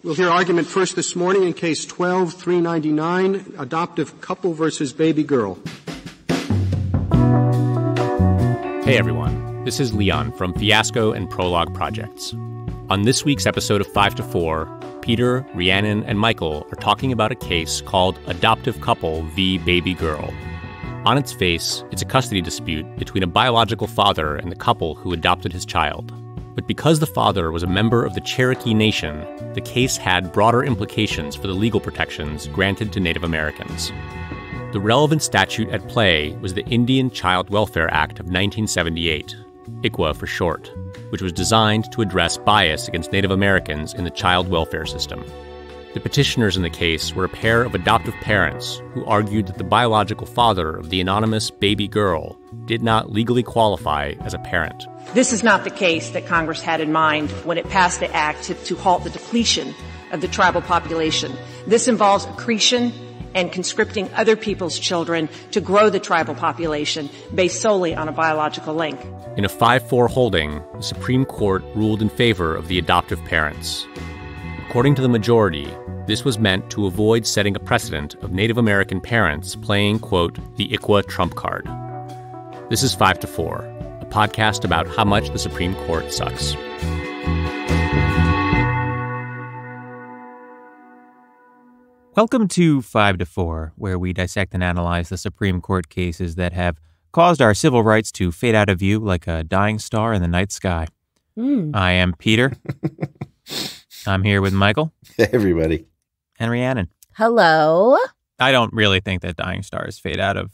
We'll hear argument first this morning in Case 12-399, Adoptive Couple versus Baby Girl. Hey everyone, this is Leon from Fiasco and Prologue Projects. On this week's episode of 5 to 4, Peter, Rhiannon, and Michael are talking about a case called Adoptive Couple v. Baby Girl. On its face, it's a custody dispute between a biological father and the couple who adopted his child. But because the father was a member of the Cherokee Nation, the case had broader implications for the legal protections granted to Native Americans. The relevant statute at play was the Indian Child Welfare Act of 1978, ICWA for short, which was designed to address bias against Native Americans in the child welfare system. The petitioners in the case were a pair of adoptive parents who argued that the biological father of the anonymous baby girl did not legally qualify as a parent. This is not the case that Congress had in mind when it passed the act to halt the depletion of the tribal population. This involves accretion and conscripting other people's children to grow the tribal population based solely on a biological link. In a 5-4 holding, the Supreme Court ruled in favor of the adoptive parents. According to the majority, this was meant to avoid setting a precedent of Native American parents playing, quote, the ICWA trump card. This is 5 to 4, a podcast about how much the Supreme Court sucks. Welcome to 5 to 4, where we dissect and analyze the Supreme Court cases that have caused our civil rights to fade out of view like a dying star in the night sky. I am Peter. I'm here with Michael. Hey, everybody. And Rhiannon. Hello. I don't really think that dying stars fade out of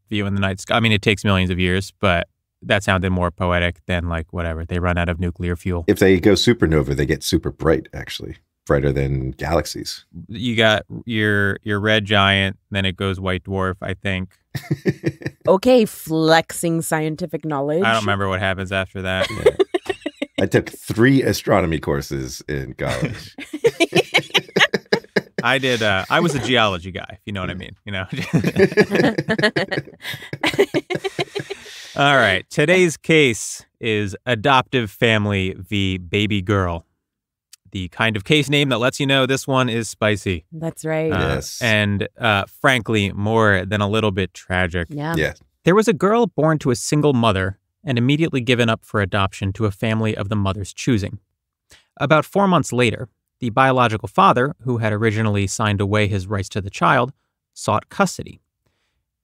view in the night sky. I mean, it takes millions of years, but that sounded more poetic than like whatever. They run out of nuclear fuel. If they go supernova, they get super bright, actually. Brighter than galaxies. You got your red giant, then it goes white dwarf, I think. Okay, flexing scientific knowledge. I don't remember what happens after that. Yeah. I took 3 astronomy courses in college. I did. I was a geology guy, if you know what I mean. You know. All right. Today's case is Adoptive Family v. Baby Girl. The kind of case name that lets you know this one is spicy. That's right. Yes. And frankly, more than a little bit tragic. Yeah. Yes. There was a girl born to a single mother and immediately given up for adoption to a family of the mother's choosing. About 4 months later, the biological father, who had originally signed away his rights to the child, sought custody.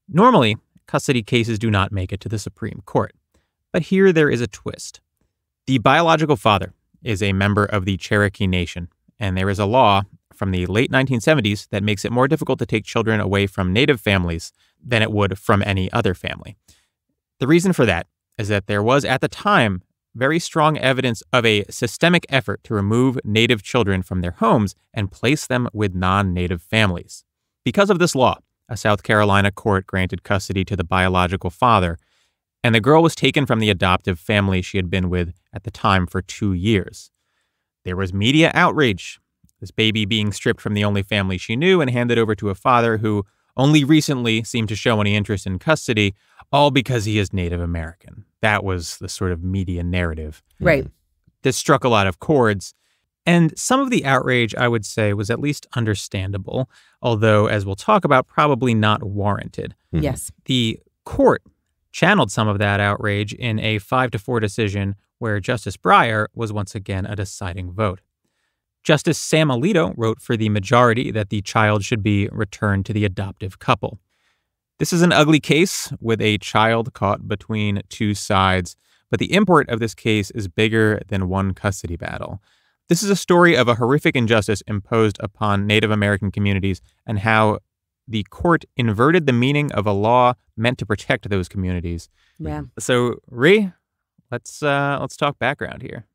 Normally, custody cases do not make it to the Supreme Court. But here there is a twist. The biological father is a member of the Cherokee Nation, and there is a law from the late 1970s that makes it more difficult to take children away from Native families than it would from any other family. The reason for that is that there was, at the time, very strong evidence of a systemic effort to remove Native children from their homes and place them with non-Native families. Because of this law, a South Carolina court granted custody to the biological father, and the girl was taken from the adoptive family she had been with at the time for 2 years. There was media outrage, this baby being stripped from the only family she knew and handed over to a father who only recently seemed to show any interest in custody, all because he is Native American. That was the sort of media narrative. Right. This struck a lot of chords. And some of the outrage, I would say, was at least understandable, although, as we'll talk about, probably not warranted. Mm-hmm. Yes. The court channeled some of that outrage in a 5-4 decision where Justice Breyer was once again a deciding vote. Justice Sam Alito wrote for the majority that the child should be returned to the adoptive couple. This is an ugly case with a child caught between two sides, but the import of this case is bigger than one custody battle. This is a story of a horrific injustice imposed upon Native American communities and how the court inverted the meaning of a law meant to protect those communities. Yeah. So, Rhi, let's talk background here.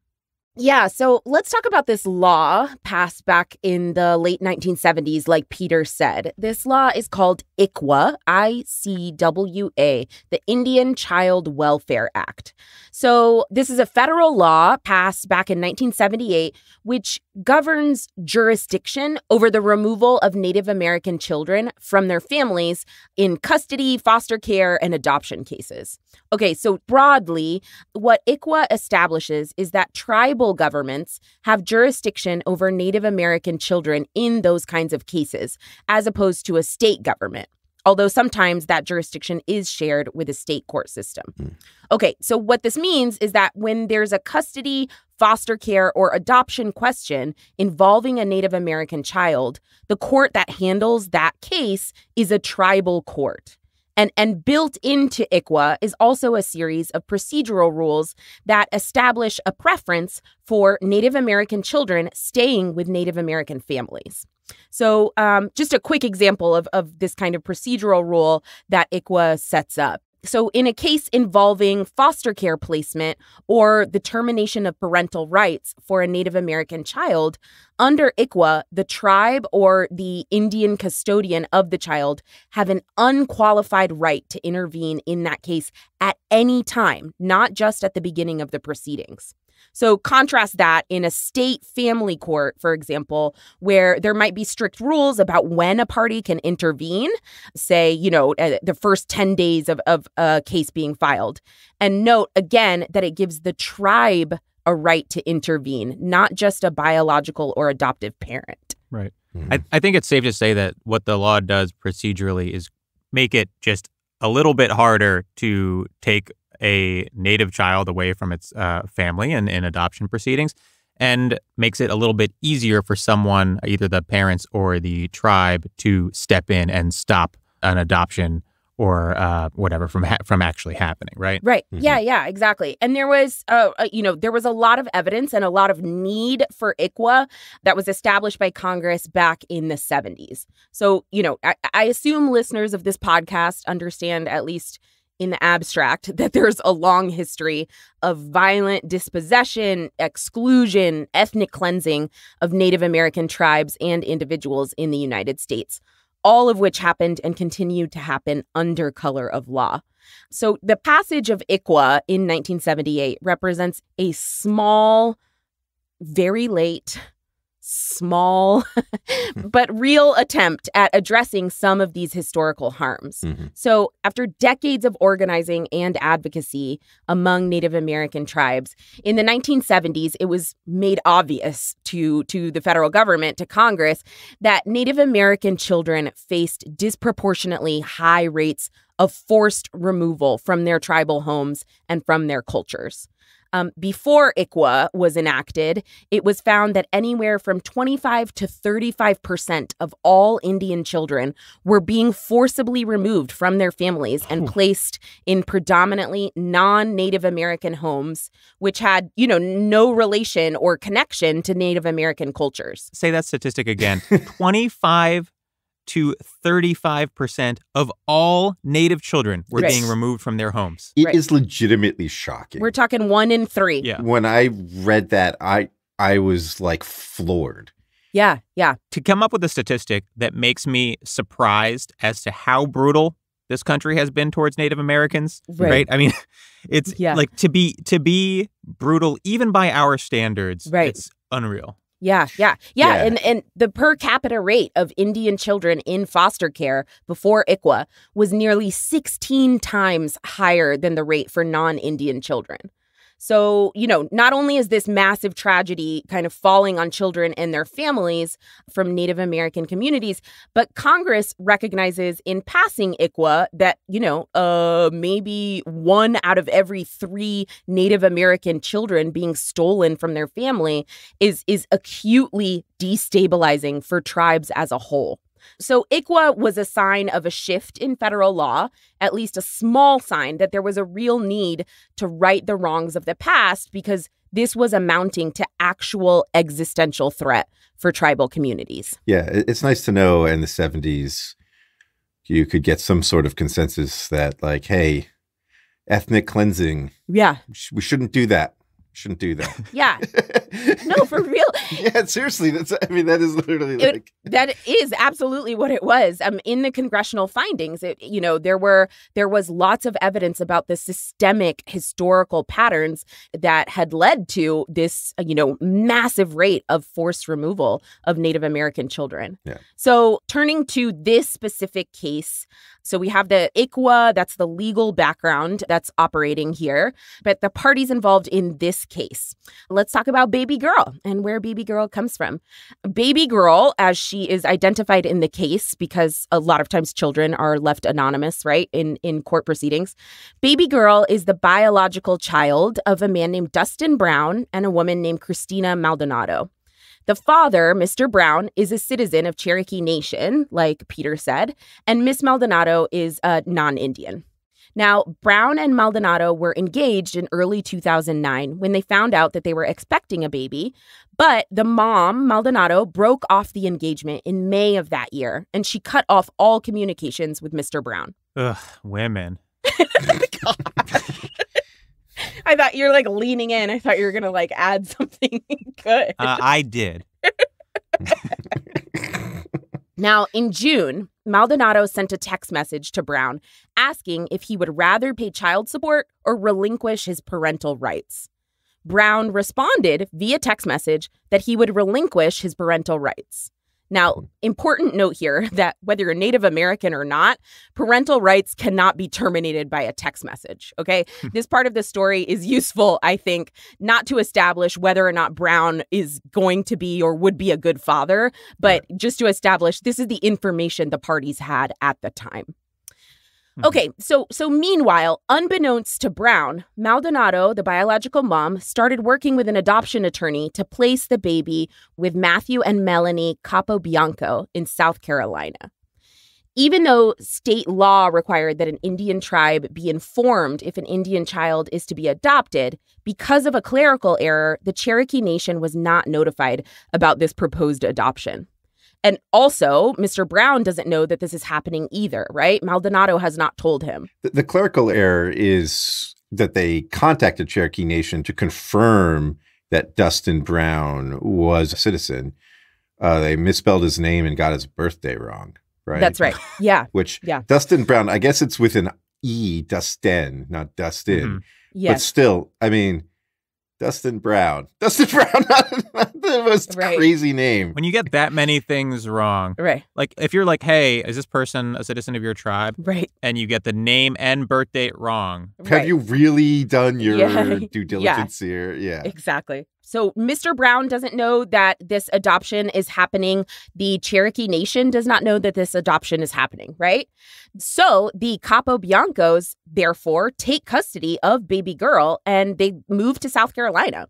Yeah, so let's talk about this law passed back in the late 1970s, like Peter said. This law is called ICWA, I-C-W-A, the Indian Child Welfare Act. So this is a federal law passed back in 1978, which governs jurisdiction over the removal of Native American children from their families in custody, foster care, and adoption cases. Okay, so broadly, what ICWA establishes is that tribal governments have jurisdiction over Native American children in those kinds of cases, as opposed to a state government, although sometimes that jurisdiction is shared with a state court system. Okay, so what this means is that when there's a custody, foster care, or adoption question involving a Native American child, the court that handles that case is a tribal court. And built into ICWA is also a series of procedural rules that establish a preference for Native American children staying with Native American families. So just a quick example of this kind of procedural rule that ICWA sets up. So in a case involving foster care placement or the termination of parental rights for a Native American child, under ICWA, the tribe or the Indian custodian of the child have an unqualified right to intervene in that case at any time, not just at the beginning of the proceedings. So contrast that in a state family court, for example, where there might be strict rules about when a party can intervene, say, the first 10 days of a case being filed. And note, again, that it gives the tribe a right to intervene, not just a biological or adoptive parent. Right. I think it's safe to say that what the law does procedurally is make it just a little bit harder to take a Native child away from its family in adoption proceedings, and makes it a little bit easier for someone, either the parents or the tribe, to step in and stop an adoption or whatever from actually happening, right? Right. Mm-hmm. Yeah, exactly. And there was, there was a lot of evidence and a lot of need for ICWA that was established by Congress back in the 70s. So, I assume listeners of this podcast understand, at least in the abstract, that there's a long history of violent dispossession, exclusion, ethnic cleansing of Native American tribes and individuals in the United States, all of which happened and continued to happen under color of law. So the passage of ICWA in 1978 represents a small, very late, small, but real attempt at addressing some of these historical harms. Mm-hmm. So after decades of organizing and advocacy among Native American tribes, in the 1970s, it was made obvious to the federal government, to Congress, that Native American children faced disproportionately high rates of forced removal from their tribal homes and from their cultures. Before ICWA was enacted, it was found that anywhere from 25 to 35% of all Indian children were being forcibly removed from their families and placed in predominantly non-Native American homes, which had, no relation or connection to Native American cultures. Say that statistic again. 25 to 35% of all Native children were being removed from their homes. It is legitimately shocking. We're talking 1 in 3. Yeah. When I read that, I was like floored. Yeah. To come up with a statistic that makes me surprised as to how brutal this country has been towards Native Americans, right? I mean, it's like to be brutal even by our standards, it's unreal. Yeah. And the per capita rate of Indian children in foster care before ICWA was nearly 16 times higher than the rate for non-Indian children. So, not only is this massive tragedy kind of falling on children and their families from Native American communities, but Congress recognizes in passing ICWA that, maybe 1 out of every 3 Native American children being stolen from their family is acutely destabilizing for tribes as a whole. So ICWA was a sign of a shift in federal law, at least a small sign that there was a real need to right the wrongs of the past, because this was amounting to actual existential threat for tribal communities. Yeah, it's nice to know in the 70s you could get some sort of consensus that, like, hey, ethnic cleansing. Yeah. We shouldn't do that. shouldn't do that. Yeah. No, for real. Yeah, seriously. That is literally that is absolutely what it was. In the congressional findings, there was lots of evidence about the systemic historical patterns that had led to this, massive rate of forced removal of Native American children. Yeah. So turning to this specific case, so we have the ICWA, that's the legal background that's operating here, but the parties involved in this case. Let's talk about baby girl and where baby girl comes from. Baby girl, as she is identified in the case, because a lot of times children are left anonymous, right, in court proceedings. Baby girl is the biological child of a man named Dustin Brown and a woman named Christina Maldonado. The father, Mr. Brown, is a citizen of Cherokee Nation, like Peter said, and Miss Maldonado is a non-Indian. Now, Brown and Maldonado were engaged in early 2009 when they found out that they were expecting a baby, but the mom, Maldonado, broke off the engagement in May of that year, and she cut off all communications with Mr. Brown. Ugh, women. I thought you were leaning in. I thought you were going to add something good. I did. Now, in June, Maldonado sent a text message to Brown asking if he would rather pay child support or relinquish his parental rights. Brown responded via text message that he would relinquish his parental rights. Now, important note here that whether you're Native American or not, parental rights cannot be terminated by a text message, okay? This part of the story is useful, I think, not to establish whether or not Brown is going to be or would be a good father, but just to establish this is the information the parties had at the time. Okay, so meanwhile, unbeknownst to Brown, Maldonado, the biological mom, started working with an adoption attorney to place the baby with Matthew and Melanie Capobianco in South Carolina. Even though state law required that an Indian tribe be informed if an Indian child is to be adopted, because of a clerical error, the Cherokee Nation was not notified about this proposed adoption. And also, Mr. Brown doesn't know that this is happening either, right? Maldonado has not told him. The clerical error is that they contacted Cherokee Nation to confirm that Dustin Brown was a citizen. They misspelled his name and got his birthday wrong, right? That's right. Yeah. Dustin Brown, I guess it's with an E, Dustin, not Dustin. Mm-hmm. Yes. But still, Dustin Brown, not the most crazy name. When you get that many things wrong, right? If you're hey, is this person a citizen of your tribe? Right. And you get the name and birth date wrong. Have you really done your due diligence here? Yeah. Exactly. So Mr. Brown doesn't know that this adoption is happening. The Cherokee Nation does not know that this adoption is happening, right? So the Capobiancos, therefore, take custody of baby girl and they move to South Carolina.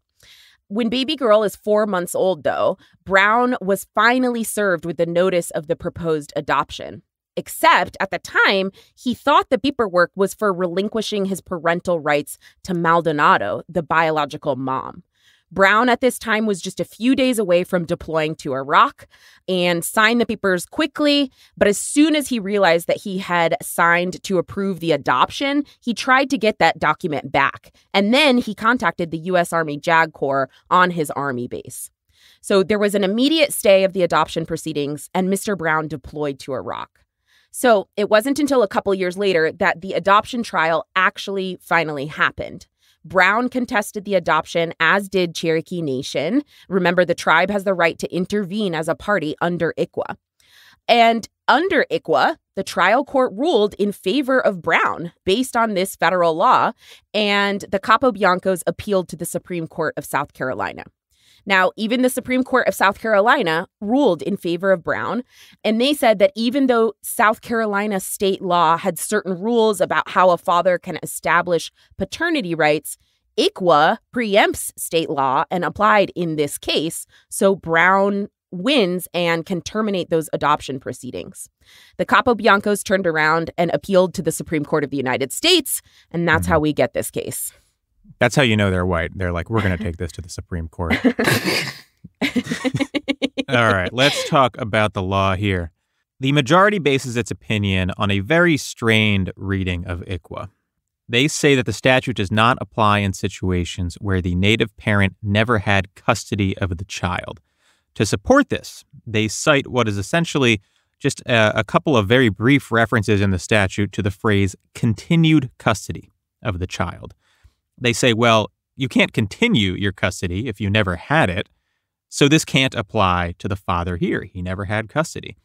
When baby girl is 4 months old, though, Brown was finally served with the notice of the proposed adoption. Except at the time, he thought the paperwork was for relinquishing his parental rights to Maldonado, the biological mom. Brown at this time was just a few days away from deploying to Iraq and signed the papers quickly. But as soon as he realized that he had signed to approve the adoption, he tried to get that document back. And then he contacted the U.S. Army JAG Corps on his Army base. So there was an immediate stay of the adoption proceedings, and Mr. Brown deployed to Iraq. So it wasn't until a couple years later that the adoption trial actually finally happened. Brown contested the adoption, as did Cherokee Nation. Remember, the tribe has the right to intervene as a party under ICWA. And under ICWA, the trial court ruled in favor of Brown based on this federal law, and the Capobiancos appealed to the Supreme Court of South Carolina. Now, even the Supreme Court of South Carolina ruled in favor of Brown, and they said that even though South Carolina state law had certain rules about how a father can establish paternity rights, ICWA preempts state law and applied in this case, so Brown wins and can terminate those adoption proceedings. The Capobiancos turned around and appealed to the Supreme Court of the United States, and that's how we get this case. That's how you know they're white. They're like, we're going to take this to the Supreme Court. All right, let's talk about the law here. The majority bases its opinion on a very strained reading of ICWA. They say that the statute does not apply in situations where the native parent never had custody of the child. To support this, they cite what is essentially just a couple of very brief references in the statute to the phrase continued custody of the child. They say, well, you can't continue your custody if you never had it, so this can't apply to the father here. He never had custody.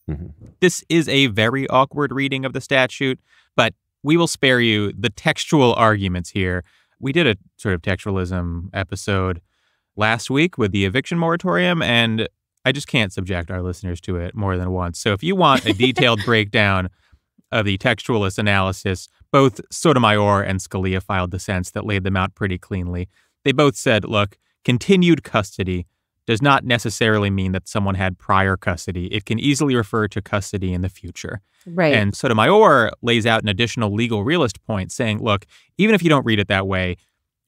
Mm-hmm. This is a very awkward reading of the statute, but we will spare you the textual arguments here. We did a sort of textualism episode last week with the eviction moratorium, and I just can't subject our listeners to it more than once. So if you want a detailed breakdown of the textualist analysis, both Sotomayor and Scalia filed dissents that laid them out pretty cleanly. They both said, look, continued custody does not necessarily mean that someone had prior custody. It can easily refer to custody in the future. Right. And Sotomayor lays out an additional legal realist point saying, look, even if you don't read it that way,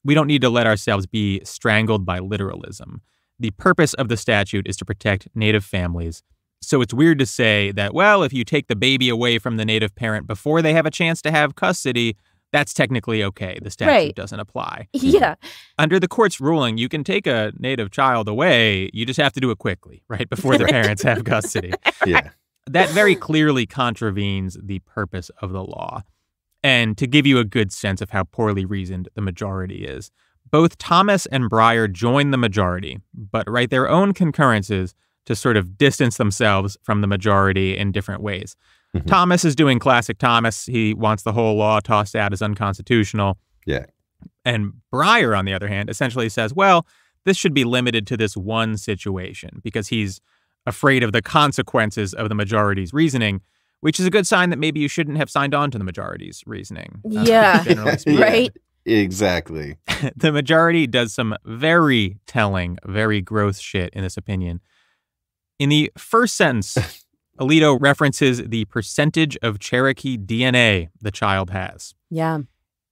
we don't need to let ourselves be strangled by literalism. The purpose of the statute is to protect Native families. So it's weird to say that, well, if you take the baby away from the Native parent before they have a chance to have custody, that's technically okay. The statute doesn't apply. Yeah. Under the court's ruling, you can take a Native child away. You just have to do it quickly, right, before the parents have custody. Yeah. That very clearly contravenes the purpose of the law. And to give you a good sense of how poorly reasoned the majority is, both Thomas and Breyer join the majority, but write their own concurrences to sort of distance themselves from the majority in different ways. Mm-hmm. Thomas is doing classic Thomas. He wants the whole law tossed out as unconstitutional. Yeah. And Breyer, on the other hand, essentially says, well, this should be limited to this one situation because he's afraid of the consequences of the majority's reasoning, which is a good sign that maybe you shouldn't have signed on to the majority's reasoning. Yeah. Right? Exactly. The majority does some very telling, very gross shit in this opinion. In the first sentence, Alito references the percentage of Cherokee DNA the child has. Yeah.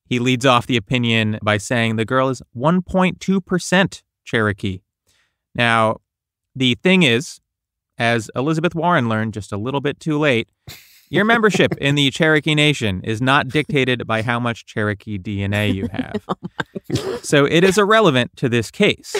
He leads off the opinion by saying the girl is 1.2% Cherokee. Now, the thing is, as Elizabeth Warren learned just a little bit too late, your membership in the Cherokee Nation is not dictated by how much Cherokee DNA you have. So it is irrelevant to this case.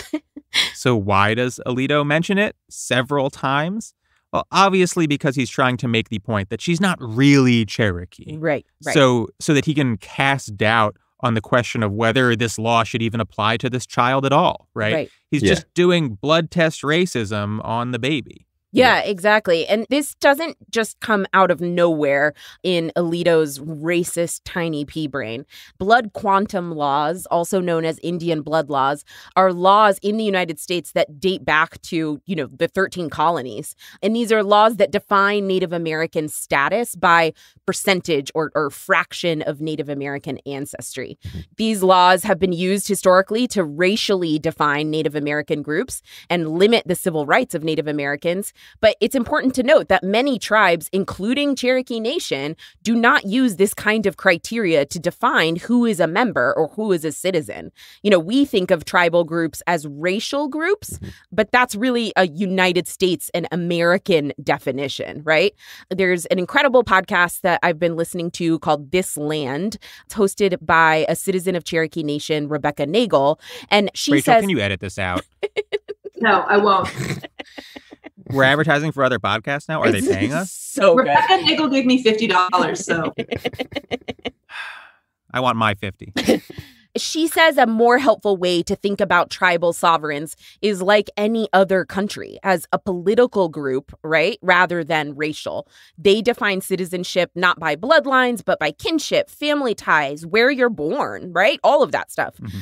So why does Alito mention it several times? Well, obviously because he's trying to make the point that she's not really Cherokee. Right. So that he can cast doubt on the question of whether this law should even apply to this child at all, right? He's just doing blood test racism on the baby. Yeah, exactly. And this doesn't just come out of nowhere in Alito's racist tiny pea brain. Blood quantum laws, also known as Indian blood laws, are laws in the United States that date back to, the 13 colonies. And these are laws that define Native American status by percentage or fraction of Native American ancestry. These laws have been used historically to racially define Native American groups and limit the civil rights of Native Americans. But it's important to note that many tribes, including Cherokee Nation, do not use this kind of criteria to define who is a member or who is a citizen. We think of tribal groups as racial groups, but that's really a United States and American definition, right? There's an incredible podcast that I've been listening to called This Land. It's hosted by a citizen of Cherokee Nation, Rebecca Nagel. And she Rachel, says... can you edit this out? No, I won't. We're advertising for other podcasts now? Are they paying us? So Rebecca Nagel gave me $50, so. I want my 50. She says a more helpful way to think about tribal sovereigns is like any other country, as a political group, right, rather than racial. They define citizenship not by bloodlines, but by kinship, family ties, where you're born, right? All of that stuff. Mm-hmm.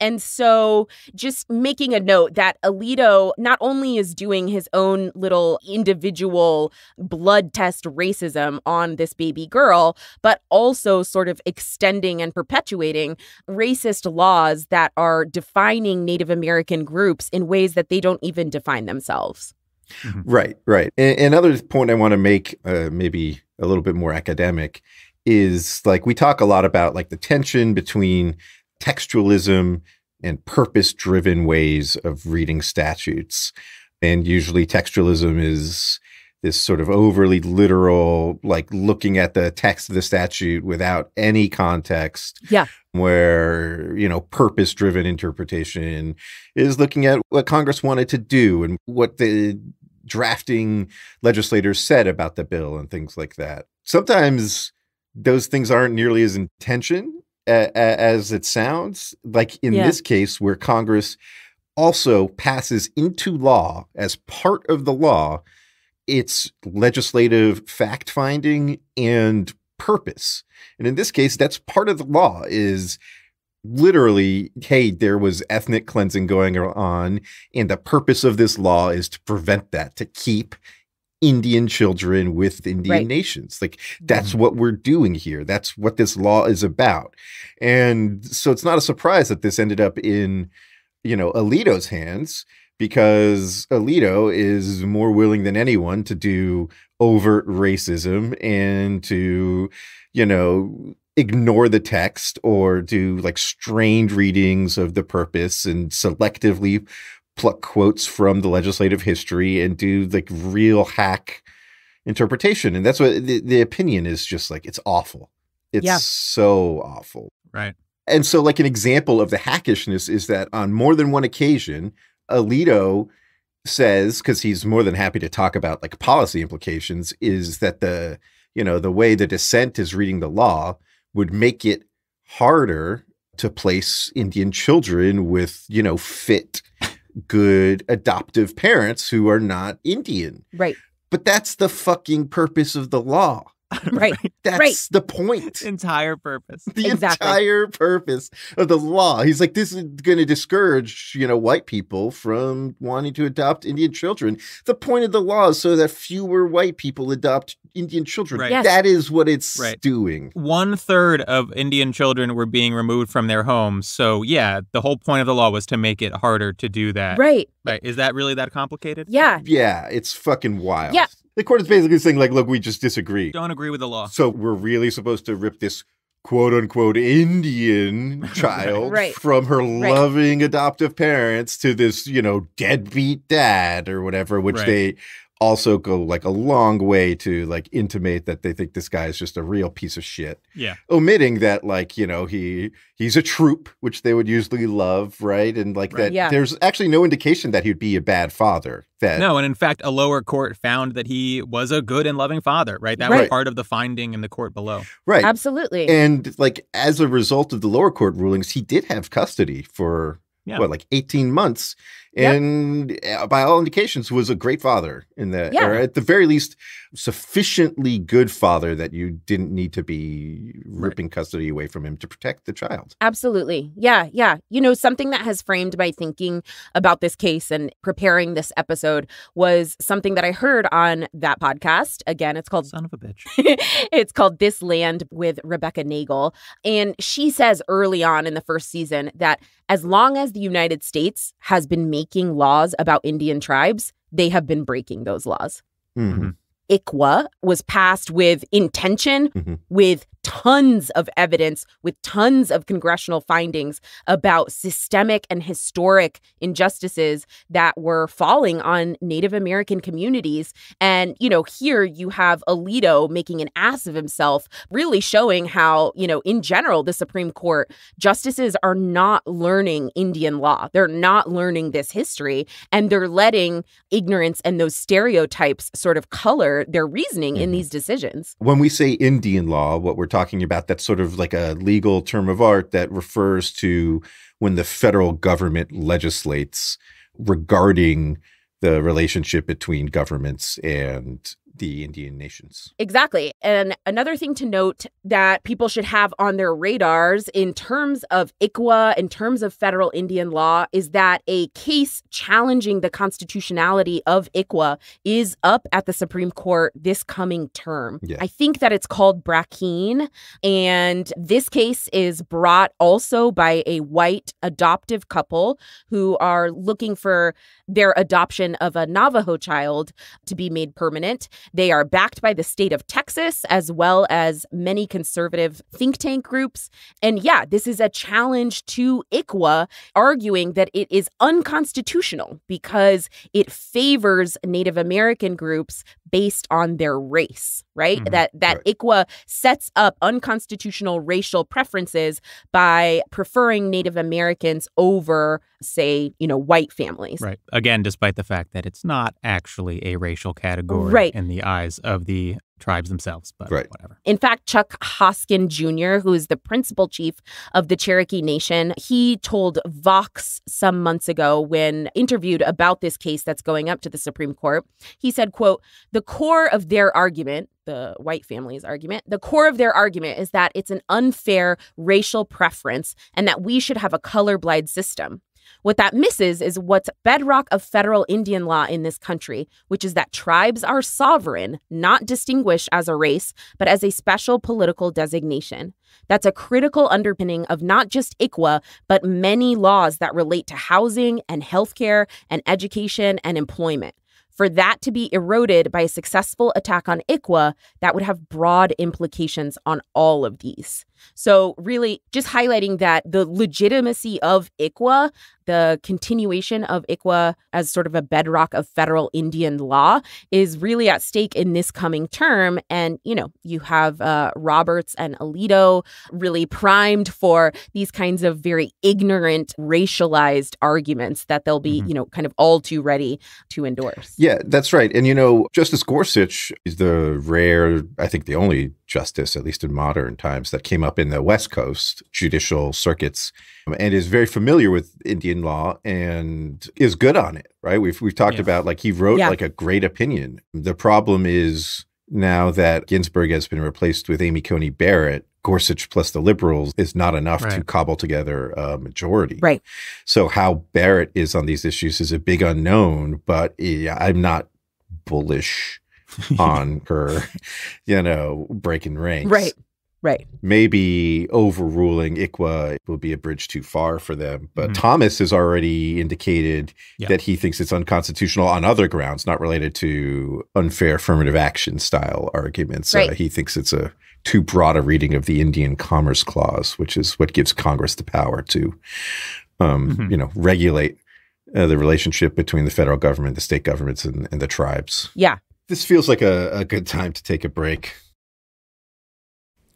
And so just making a note that Alito not only is doing his own little individual blood test racism on this baby girl, but also sort of extending and perpetuating racist laws that are defining Native American groups in ways that they don't even define themselves. Mm-hmm. Right. And another point I want to make, maybe a little bit more academic, is we talk a lot about the tension between textualism and purpose-driven ways of reading statutes. And usually textualism is this sort of overly literal, like looking at the text of the statute without any context. Yeah. Where, purpose-driven interpretation is looking at what Congress wanted to do and what the drafting legislators said about the bill and things like that. Sometimes those things aren't nearly as intention as it sounds. Like in this case, where Congress also passes into law as part of the law its legislative fact-finding and purpose. And in this case, that's part of the law is literally, hey, there was ethnic cleansing going on, and the purpose of this law is to prevent that, to keep Indian children with Indian nations. Like, that's what we're doing here. That's what this law is about. And so it's not a surprise that this ended up in, Alito's hands, because Alito is more willing than anyone to do overt racism and to, ignore the text or do like strained readings of the purpose and selectively pluck quotes from the legislative history and do like real hack interpretation. And that's what the opinion is, just like, it's awful. It's so awful. Right. And so like an example of the hackishness is that on more than one occasion, Alito says, because he's more than happy to talk about like policy implications, is that the way the dissent is reading the law would make it harder to place Indian children with, fit, good adoptive parents who are not Indian. Right. But that's the fucking purpose of the law. Right. That's the point. Entire purpose. The entire purpose of the law. He's like, this is going to discourage, white people from wanting to adopt Indian children. The point of the law is so that fewer white people adopt Indian children. Right. Yes. That is what it's doing. 1/3 of Indian children were being removed from their homes. So, the whole point of the law was to make it harder to do that. Right. Is that really that complicated? Yeah. Yeah, it's fucking wild. Yeah. The court is basically saying, like, look, we just disagree. Don't agree with the law. So we're really supposed to rip this quote-unquote Indian child from her loving adoptive parents to this, deadbeat dad or whatever, which they also go like a long way to like intimate that they think this guy is just a real piece of shit. Yeah. Omitting that, like, he's a troop, which they would usually love, right? And like that there's actually no indication that he'd be a bad father. No, and in fact, a lower court found that he was a good and loving father, right? That was part of the finding in the court below. Right. Absolutely. And like as a result of the lower court rulings, he did have custody for 18 months. And by all indications was a great father in that, or at the very least, sufficiently good father that you didn't need to be ripping custody away from him to protect the child. Absolutely. Yeah. Yeah. Something that has framed my thinking about this case and preparing this episode was something that I heard on that podcast. Again, it's called Son of a Bitch. It's called This Land with Rebecca Nagel. And she says early on in the first season that as long as the United States has been making laws about Indian tribes, they have been breaking those laws. Mm-hmm. ICWA was passed with intention, with tons of evidence, with tons of congressional findings about systemic and historic injustices that were falling on Native American communities. And, here you have Alito making an ass of himself, really showing how, in general, the Supreme Court justices are not learning Indian law. They're not learning this history, and they're letting ignorance and those stereotypes sort of color their reasoning in these decisions. When we say Indian law, what we're talking about, that's sort of like a legal term of art that refers to when the federal government legislates regarding the relationship between governments and the Indian nations. Exactly. And another thing to note that people should have on their radars in terms of ICWA, in terms of federal Indian law, is that a case challenging the constitutionality of ICWA is up at the Supreme Court this coming term. Yeah. I think that it's called Brackeen. And this case is brought also by a white adoptive couple who are looking for their adoption of a Navajo child to be made permanent. They are backed by the state of Texas, as well as many conservative think tank groups. And this is a challenge to ICWA, arguing that it is unconstitutional because it favors Native American groups based on their race, right? Mm-hmm. That Right. ICWA sets up unconstitutional racial preferences by preferring Native Americans over, say, white families. Right. Again, despite the fact that it's not actually a racial category Right. in the eyes of the tribes themselves, but Right. whatever. In fact, Chuck Hoskin Jr., who is the principal chief of the Cherokee Nation, he told Vox some months ago when interviewed about this case that's going up to the Supreme Court, he said, quote, "The core of their argument," the white family's argument, "the core of their argument is that it's an unfair racial preference and that we should have a colorblind system. What that misses is what's bedrock of federal Indian law in this country, which is that tribes are sovereign, not distinguished as a race, but as a special political designation. That's a critical underpinning of not just ICWA, but many laws that relate to housing and healthcare and education and employment. For that to be eroded by a successful attack on ICWA, that would have broad implications on all of these." So really just highlighting that the legitimacy of ICWA, the continuation of ICWA as sort of a bedrock of federal Indian law is really at stake in this coming term. And, you have Roberts and Alito really primed for these kinds of very ignorant, racialized arguments that they'll be, kind of all too ready to endorse. Yeah, that's right. And, Justice Gorsuch is the rare, I think the only justice, at least in modern times, that came up in the West Coast judicial circuits and is very familiar with Indian law and is good on it, right? We've talked about, he wrote a great opinion. The problem is now that Ginsburg has been replaced with Amy Coney Barrett, Gorsuch plus the liberals is not enough to cobble together a majority. Right. So how Barrett is on these issues is a big unknown, but I'm not bullish on her, breaking ranks. Right. Maybe overruling ICWA will be a bridge too far for them. But Thomas has already indicated that he thinks it's unconstitutional on other grounds, not related to unfair affirmative action style arguments. Right. He thinks it's a too broad a reading of the Indian Commerce Clause, which is what gives Congress the power to, regulate the relationship between the federal government, the state governments, and the tribes. Yeah. This feels like a good time to take a break.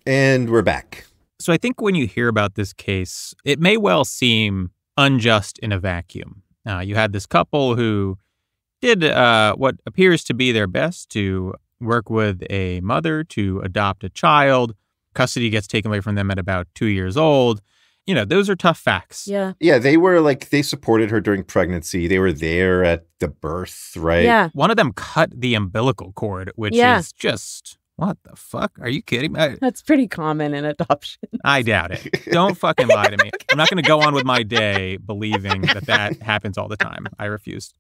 And we're back. So I think when you hear about this case, it may well seem unjust in a vacuum. You had this couple who did what appears to be their best to work with a mother to adopt a child. Custody gets taken away from them at about 2 years old. Those are tough facts. Yeah. Yeah, they supported her during pregnancy. They were there at the birth, right? Yeah. One of them cut the umbilical cord, which is just, what the fuck? Are you kidding me? That's pretty common in adoption. I doubt it. Don't fucking lie to me. I'm not going to go on with my day believing that happens all the time. I refuse.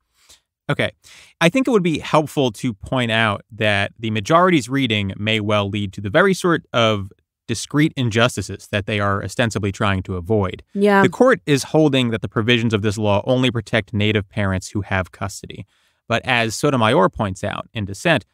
Okay. I think it would be helpful to point out that the majority's reading may well lead to the very sort of discrete injustices that they are ostensibly trying to avoid. Yeah. The court is holding that the provisions of this law only protect Native parents who have custody. But as Sotomayor points out in dissent,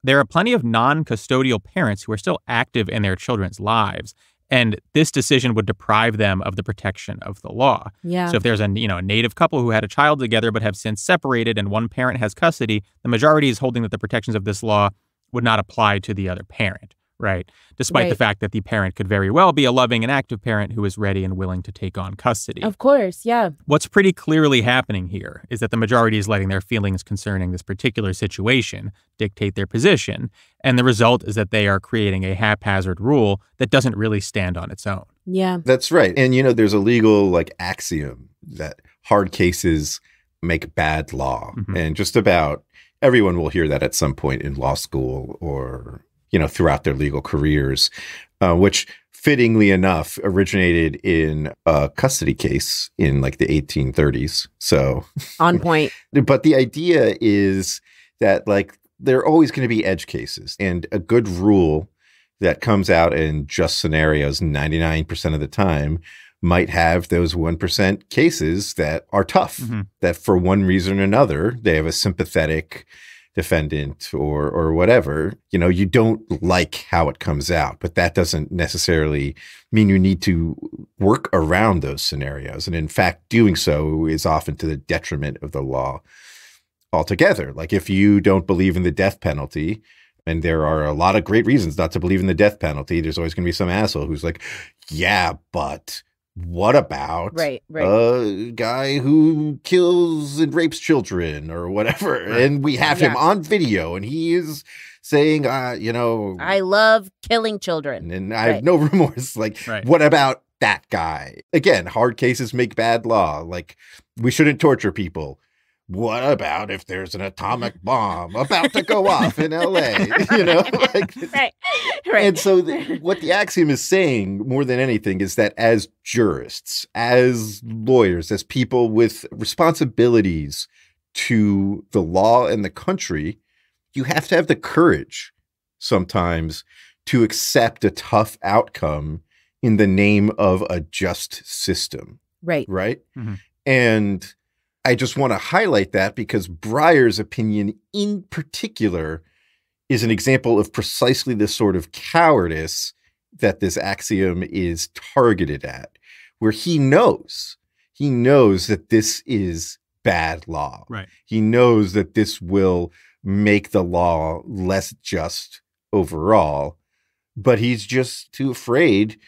there are plenty of non-custodial parents who are still active in their children's lives, and this decision would deprive them of the protection of the law. Yeah. So if there's a Native couple who had a child together but have since separated and one parent has custody, the majority is holding that the protections of this law would not apply to the other parent. Right. Despite the fact that the parent could very well be a loving and active parent who is ready and willing to take on custody. Of course. Yeah. What's pretty clearly happening here is that the majority is letting their feelings concerning this particular situation dictate their position. And the result is that they are creating a haphazard rule that doesn't really stand on its own. Yeah. That's right. And, there's a legal axiom that hard cases make bad law. And just about everyone will hear that at some point in law school or throughout their legal careers, which fittingly enough originated in a custody case in the 1830s. So on point. But the idea is that there are always going to be edge cases, and a good rule that comes out in just scenarios 99% of the time might have those 1% cases that are tough, that for one reason or another, they have a sympathetic defendant or whatever, you don't like how it comes out, but that doesn't necessarily mean you need to work around those scenarios. And in fact, doing so is often to the detriment of the law. altogether. Like if you don't believe in the death penalty, and there are a lot of great reasons not to believe in the death penalty, there's always going to be some asshole who's like, yeah, but what about a guy who kills and rapes children or whatever? Right. And we have him on video and he is saying, I love killing children and I have no remorse. Like, what about that guy? Again, hard cases make bad law. Like, we shouldn't torture people. What about if there's an atomic bomb about to go off in LA? Right. And so what the axiom is saying more than anything is that as jurists, as lawyers, as people with responsibilities to the law and the country, you have to have the courage sometimes to accept a tough outcome in the name of a just system. Right. Mm-hmm. And I just want to highlight that because Breyer's opinion in particular is an example of precisely the sort of cowardice that this axiom is targeted at, where he knows that this is bad law. Right. He knows that this will make the law less just overall, but he's just too afraid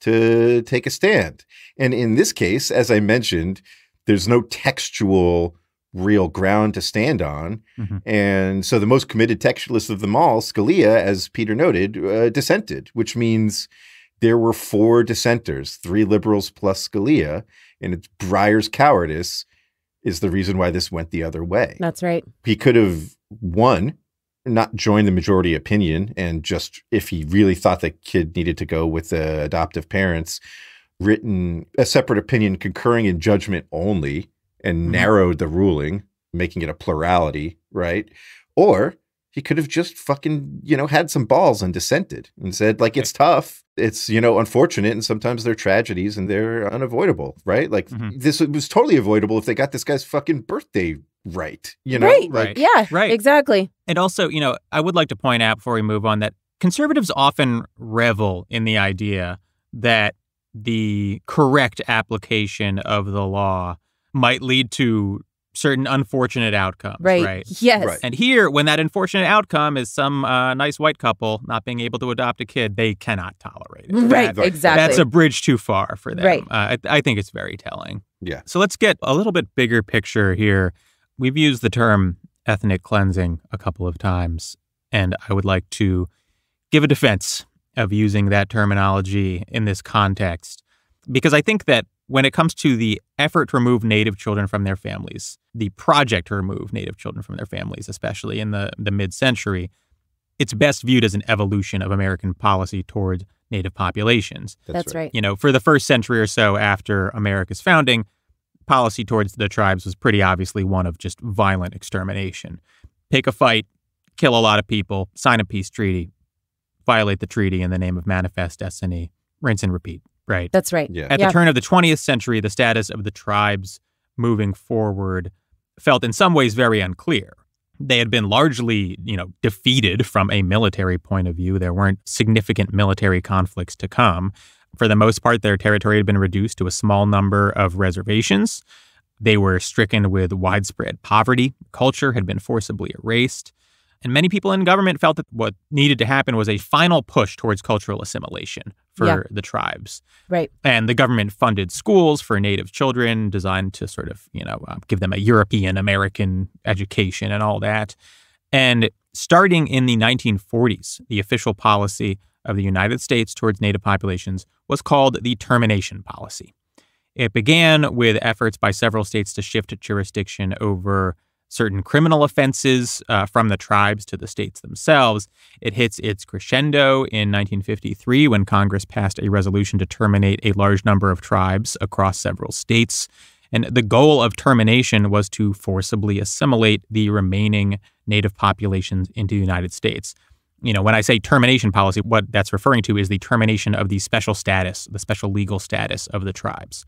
to take a stand. And in this case, as I mentioned, there's no textual real ground to stand on. Mm-hmm. And so the most committed textualist of them all, Scalia, as Peter noted, dissented, which means there were 4 dissenters, 3 liberals plus Scalia. And it's Breyer's cowardice is the reason why this went the other way. That's right. He could have, not joined the majority opinion and just, if he really thought the kid needed to go with the adoptive parents, written a separate opinion concurring in judgment only and narrowed the ruling, making it a plurality, right? Or he could have just fucking, had some balls and dissented and said, like, it's tough. It's, unfortunate. And sometimes they're tragedies and they're unavoidable, right? Like this was totally avoidable if they got this guy's fucking birthday right, Right. Yeah, right. Exactly. And also, I would like to point out before we move on that conservatives often revel in the idea that the correct application of the law might lead to certain unfortunate outcomes, right? Yes. Right. And here, when that unfortunate outcome is some nice white couple not being able to adopt a kid, they cannot tolerate it. Right, exactly. That's a bridge too far for them. Right. I think it's very telling. Yeah. So let's get a little bit bigger picture here. We've used the term ethnic cleansing a couple of times, and I would like to give a defense of using that terminology in this context, because I think that when it comes to the effort to remove Native children from their families, the project to remove Native children from their families, especially in the mid-century, it's best viewed as an evolution of American policy toward Native populations. That's right. For the first century or so after America's founding, policy towards the tribes was pretty obviously one of just violent extermination. Pick a fight, kill a lot of people, sign a peace treaty, violate the treaty in the name of manifest destiny, rinse and repeat, right? That's right. Yeah. At the turn of the 20th century, the status of the tribes moving forward felt in some ways very unclear. They had been largely, defeated from a military point of view. There weren't significant military conflicts to come. For the most part, their territory had been reduced to a small number of reservations. They were stricken with widespread poverty. Culture had been forcibly erased. And many people in government felt that what needed to happen was a final push towards cultural assimilation for the tribes. Right. And the government funded schools for Native children designed to sort of, give them a European American education and all that. And starting in the 1940s, the official policy of the United States towards Native populations was called the termination policy. It began with efforts by several states to shift jurisdiction over certain criminal offenses from the tribes to the states themselves. It hits its crescendo in 1953 when Congress passed a resolution to terminate a large number of tribes across several states. And the goal of termination was to forcibly assimilate the remaining Native populations into the United States. When I say termination policy, what that's referring to is the termination of the special status, the special legal status of the tribes.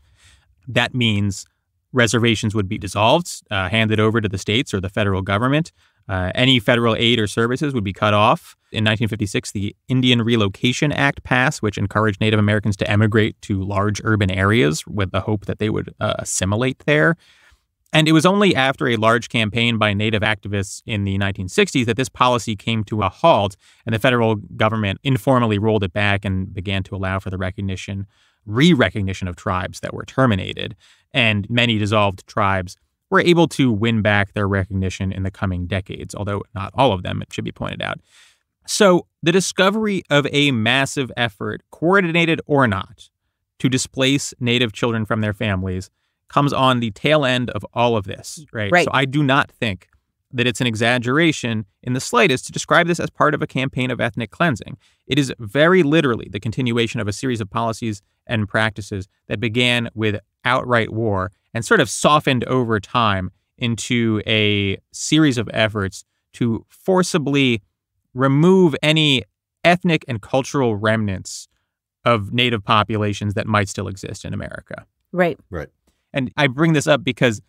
That means reservations would be dissolved, handed over to the states or the federal government. Any federal aid or services would be cut off. In 1956, the Indian Relocation Act passed, which encouraged Native Americans to emigrate to large urban areas with the hope that they would assimilate there. And it was only after a large campaign by Native activists in the 1960s that this policy came to a halt, and the federal government informally rolled it back and began to allow for the re-recognition of tribes that were terminated. And many dissolved tribes were able to win back their recognition in the coming decades, although not all of them, it should be pointed out. So the discovery of a massive effort, coordinated or not, to displace Native children from their families comes on the tail end of all of this, right? So I do not think that it's an exaggeration in the slightest to describe this as part of a campaign of ethnic cleansing. It is very literally the continuation of a series of policies and practices that began with outright war and sort of softened over time into a series of efforts to forcibly remove any ethnic and cultural remnants of Native populations that might still exist in America. Right. And I bring this up because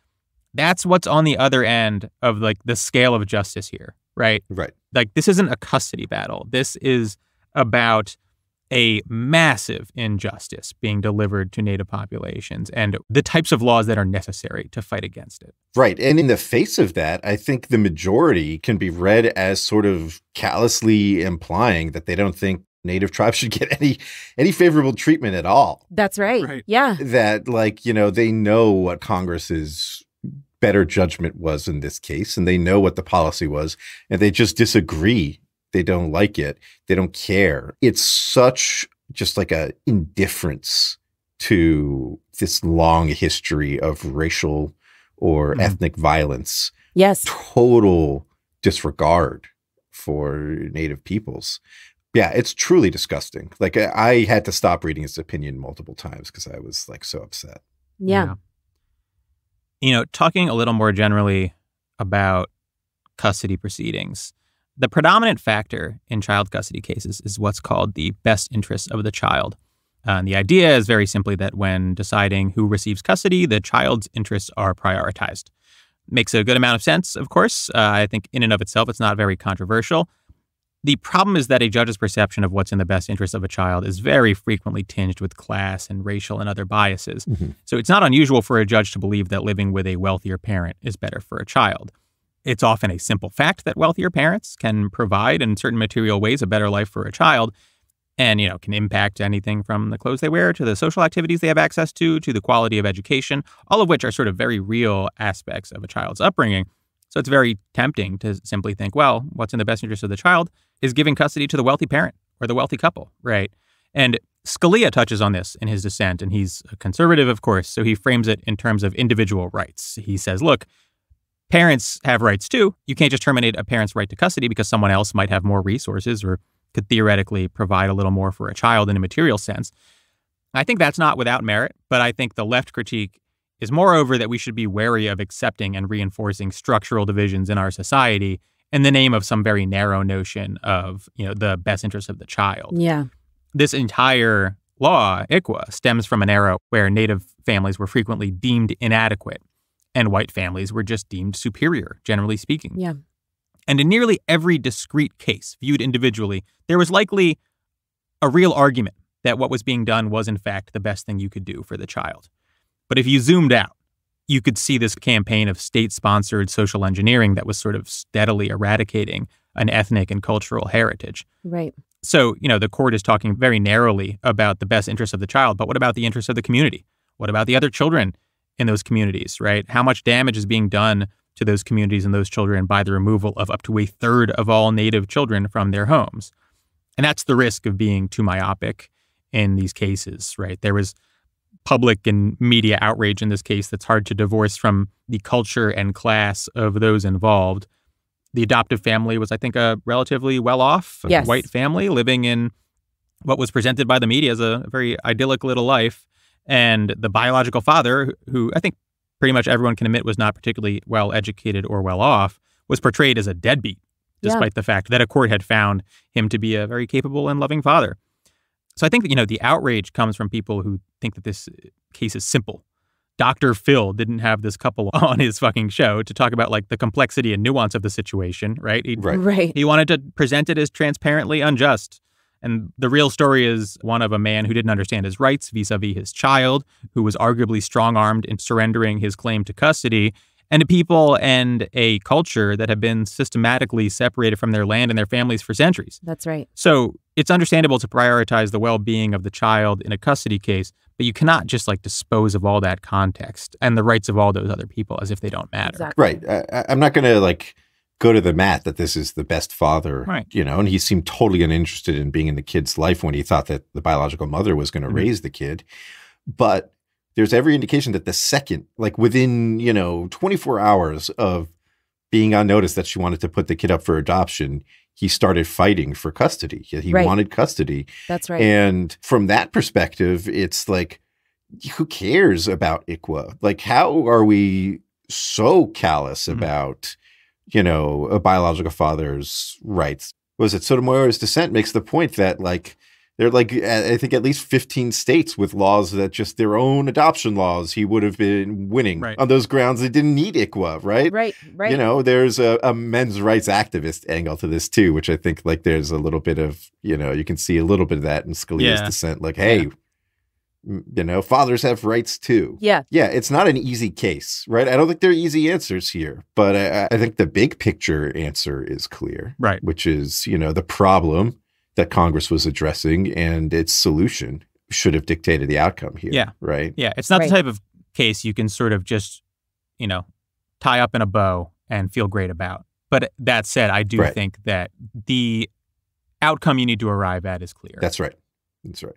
that's what's on the other end of like the scale of justice here, right? Right. Like this isn't a custody battle. This is about a massive injustice being delivered to Native populations and the types of laws that are necessary to fight against it. Right. And in the face of that, I think the majority can be read as sort of callously implying that they don't think Native tribes should get any favorable treatment at all. That's right. Yeah. That, like, you know, they know what Congress's better judgment was in this case, and they know what the policy was, and they just disagree. They don't like it. They don't care. It's such just like a indifference to this long history of racial or ethnic violence. Yes. Total disregard for Native peoples. Yeah, it's truly disgusting. Like, I had to stop reading his opinion multiple times because I was like so upset. Yeah. You know, talking a little more generally about custody proceedings, the predominant factor in child custody cases is what's called the best interest of the child. And the idea is very simply that when deciding who receives custody, the child's interests are prioritized. Makes a good amount of sense, of course. I think in and of itself, it's not very controversial. The problem is that a judge's perception of what's in the best interest of a child is very frequently tinged with class and racial and other biases. So it's not unusual for a judge to believe that living with a wealthier parent is better for a child. It's often a simple fact that wealthier parents can provide in certain material ways a better life for a child and, you know, can impact anything from the clothes they wear to the social activities they have access to the quality of education, all of which are sort of very real aspects of a child's upbringing. So it's very tempting to simply think, well, what's in the best interest of the child is giving custody to the wealthy parent or the wealthy couple, right? And Scalia touches on this in his dissent, and he's a conservative, of course, so he frames it in terms of individual rights. He says, look, parents have rights too. You can't just terminate a parent's right to custody because someone else might have more resources or could theoretically provide a little more for a child in a material sense. I think that's not without merit, but I think the left critique is moreover that we should be wary of accepting and reinforcing structural divisions in our society in the name of some very narrow notion of, you know, the best interest of the child. Yeah. This entire law, ICWA, stems from an era where Native families were frequently deemed inadequate and white families were just deemed superior, generally speaking. Yeah. And in nearly every discrete case viewed individually, there was likely a real argument that what was being done was, in fact, the best thing you could do for the child. But if you zoomed out, you could see this campaign of state-sponsored social engineering that was sort of steadily eradicating an ethnic and cultural heritage. Right. So, you know, the court is talking very narrowly about the best interests of the child, but what about the interests of the community? What about the other children in those communities, right? How much damage is being done to those communities and those children by the removal of up to a third of all Native children from their homes? And that's the risk of being too myopic in these cases, right? There was public and media outrage in this case that's hard to divorce from the culture and class of those involved. The adoptive family was, I think, a relatively well-off white family living in what was presented by the media as a very idyllic little life. And the biological father, who I think pretty much everyone can admit was not particularly well-educated or well-off, was portrayed as a deadbeat, despite the fact that a court had found him to be a very capable and loving father. So I think that, you know, the outrage comes from people who think that this case is simple. Dr. Phil didn't have this couple on his fucking show to talk about like the complexity and nuance of the situation, right? He wanted to present it as transparently unjust. And the real story is one of a man who didn't understand his rights vis-a-vis his child, who was arguably strong-armed in surrendering his claim to custody, and to people and a culture that have been systematically separated from their land and their families for centuries. That's right. So it's understandable to prioritize the well-being of the child in a custody case, but you cannot just dispose of all that context and the rights of all those other people as if they don't matter. Exactly. Right. I'm not going to go to the mat that this is the best father, right. And he seemed totally uninterested in being in the kid's life when he thought that the biological mother was going to raise the kid. But there's every indication that the second, within, 24 hours of being on notice that she wanted to put the kid up for adoption, he started fighting for custody. He wanted custody. That's right. And from that perspective, it's who cares about ICWA? How are we so callous about, a biological father's rights? Was it Sotomayor's dissent makes the point that there are I think at least 15 states with laws that just their own adoption laws, he would have been winning on those grounds. They didn't need ICWA, right? Right. There's a men's rights activist angle to this too, which I think there's a little bit of, you can see a little bit of that in Scalia's dissent. Hey, fathers have rights too. Yeah. Yeah. It's not an easy case, right? I don't think there are easy answers here, but I think the big picture answer is clear, right? Which is, the problem that Congress was addressing and its solution should have dictated the outcome here. Yeah. Right. Yeah. It's not the type of case you can sort of just, tie up in a bow and feel great about. But that said, I do think that the outcome you need to arrive at is clear. That's right. That's right.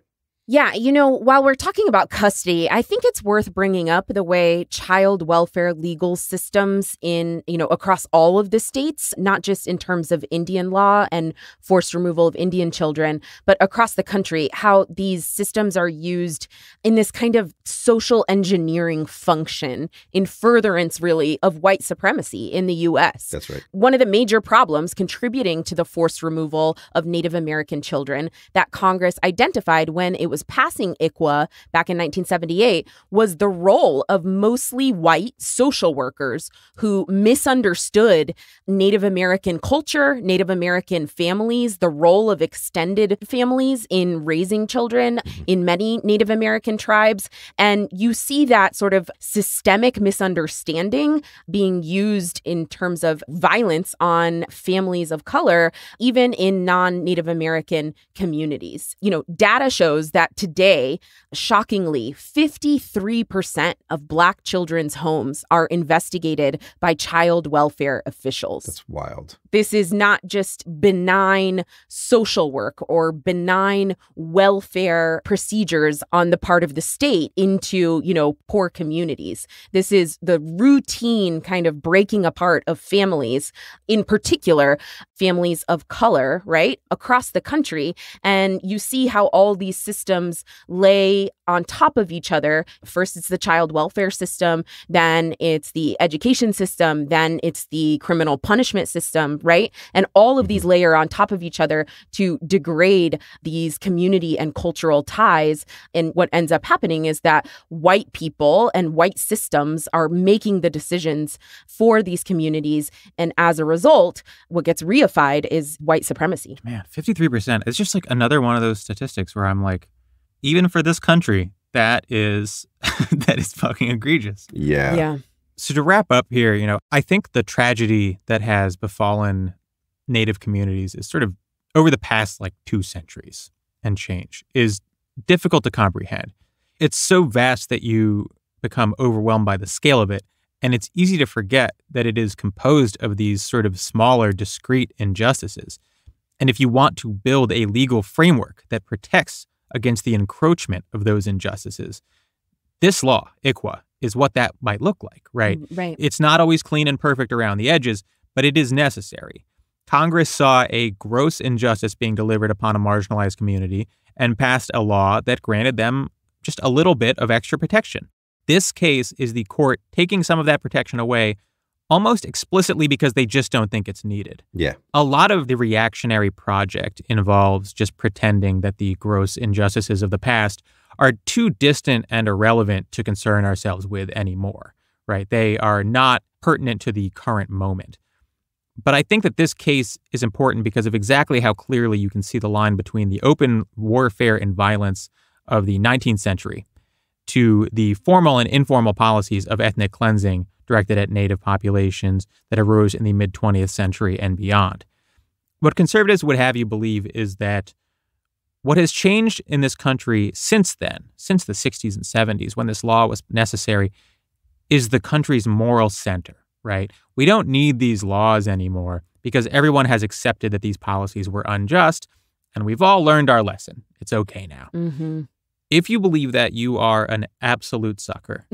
Yeah, while we're talking about custody, I think it's worth bringing up the way child welfare legal systems across all of the states, not just in terms of Indian law and forced removal of Indian children, but across the country, how these systems are used in this kind of social engineering function in furtherance, really, of white supremacy in the U.S. That's right. One of the major problems contributing to the forced removal of Native American children that Congress identified when it was passing ICWA back in 1978 was the role of mostly white social workers who misunderstood Native American culture, Native American families, the role of extended families in raising children in many Native American tribes. And you see that sort of systemic misunderstanding being used in terms of violence on families of color, even in non-Native American communities. Data shows that today, shockingly, 53% of Black children's homes are investigated by child welfare officials. That's wild. This is not just benign social work or benign welfare procedures on the part of the state into, poor communities. This is the routine kind of breaking apart of families, in particular, families of color, right, across the country. And you see how all these systems lay on top of each other. First, it's the child welfare system, then it's the education system, then it's the criminal punishment system, right? And all of these layer on top of each other to degrade these community and cultural ties. And what ends up happening is that white people and white systems are making the decisions for these communities. And as a result, what gets reified is white supremacy. Man, 53%. It's just another one of those statistics where I'm even for this country, that is fucking egregious. Yeah. So to wrap up here, I think the tragedy that has befallen Native communities is sort of over the past 2 centuries and change is difficult to comprehend. It's so vast that you become overwhelmed by the scale of it. And it's easy to forget that it is composed of these sort of smaller, discrete injustices. And if you want to build a legal framework that protects against the encroachment of those injustices, this law, ICWA, is what that might look like, right? Right. It's not always clean and perfect around the edges, but it is necessary. Congress saw a gross injustice being delivered upon a marginalized community and passed a law that granted them just a little bit of extra protection. This case is the court taking some of that protection away almost explicitly because they just don't think it's needed. Yeah. A lot of the reactionary project involves just pretending that the gross injustices of the past are too distant and irrelevant to concern ourselves with anymore, right? They are not pertinent to the current moment. But I think that this case is important because of exactly how clearly you can see the line between the open warfare and violence of the 19th century to the formal and informal policies of ethnic cleansing directed at Native populations that arose in the mid-20th century and beyond. What conservatives would have you believe is that what has changed in this country since then, since the 60s and 70s, when this law was necessary, is the country's moral center, right? We don't need these laws anymore because everyone has accepted that these policies were unjust, and we've all learned our lesson. It's okay now. Mm-hmm. If you believe that, you are an absolute sucker.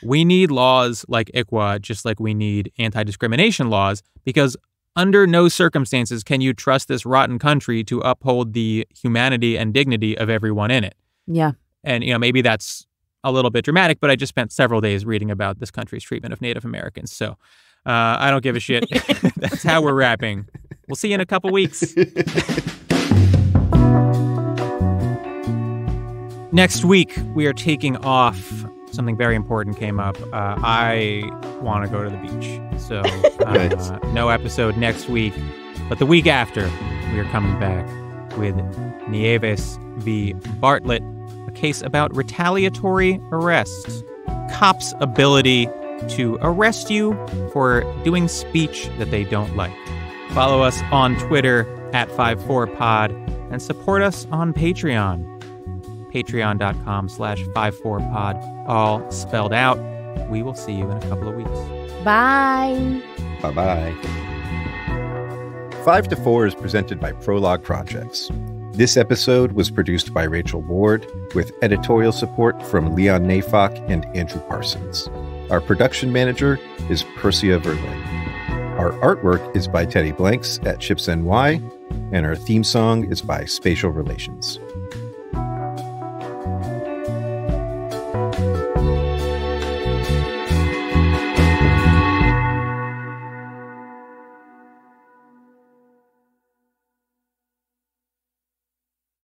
We need laws like ICWA, just like we need anti-discrimination laws, because under no circumstances can you trust this rotten country to uphold the humanity and dignity of everyone in it. Yeah. And, maybe that's a little bit dramatic, but I just spent several days reading about this country's treatment of Native Americans. So I don't give a shit. That's how we're wrapping. We'll see you in a couple weeks. Next week, we are taking off. Something very important came up. I want to go to the beach. So no episode next week. But the week after, we are coming back with Nieves v. Bartlett, a case about retaliatory arrests. Cops' ability to arrest you for doing speech that they don't like. Follow us on Twitter at 54pod and support us on Patreon. Patreon.com/54pod, all spelled out. We will see you in a couple of weeks. Bye. Bye-bye. 5 to 4 is presented by Prologue Projects. This episode was produced by Rachel Ward with editorial support from Leon Nafok and Andrew Parsons. Our production manager is Persia Verlin. Our artwork is by Teddy Blanks at Chips NY, and our theme song is by Spatial Relations.